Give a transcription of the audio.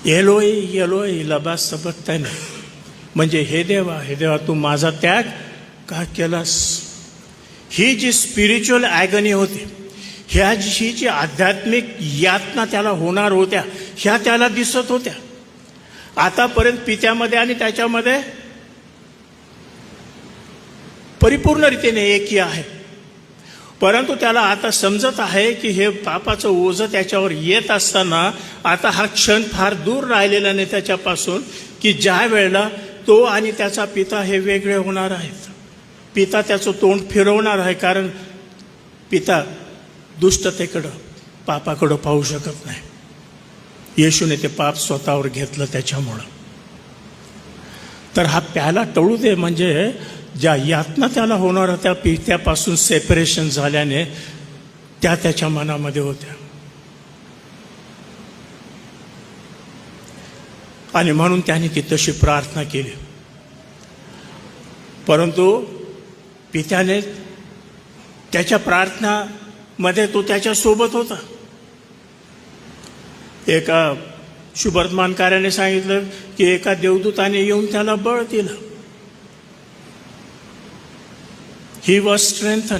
Alloy alloy लबा सबक्तनी, म्हणजे हे देवा तू माझा त्याग का केलास. ही जी स्पिरिच्युअल ॲगनी होती, ही जी आध्यात्मिक यातना त्याला होणार होत्या, ह्या त्याला दिसत होत्या. आतापर्यंत पित्यामध्ये आणि त्याच्यामध्ये परिपूर्ण रीतीने एकी आहे, परंतु त्याला आता समजत आहे की हे पापाचं ओझं त्याच्यावर येत असताना आता हा क्षण फार दूर राहिलेला नाही त्याच्यापासून, की ज्या वेळेला तो आणि त्याचा पिता हे वेगळे होणार आहेत. पिता त्याचं तोंड फिरवणार आहे, कारण पिता दुष्टतेकडं, पापाकडं पाहू शकत नाही. येशूने ते पाप स्वतःवर घेतलं त्याच्यामुळं. तर हा प्याला टळू दे, म्हणजे ज्या यातना त्याला होणार होत्या पित्यापासून सेपरेशन झाल्याने, त्या त्याच्या मनामध्ये होत्या. आणि म्हणून त्याने ती तशी प्रार्थना केली. परंतु पित्याने त्याच्या प्रार्थनामध्ये तो त्याच्यासोबत होता. एका शुभवर्तमानकाराने सांगितलं की एका देवदूताने येऊन त्याला बळ दिलं. He was strengthen.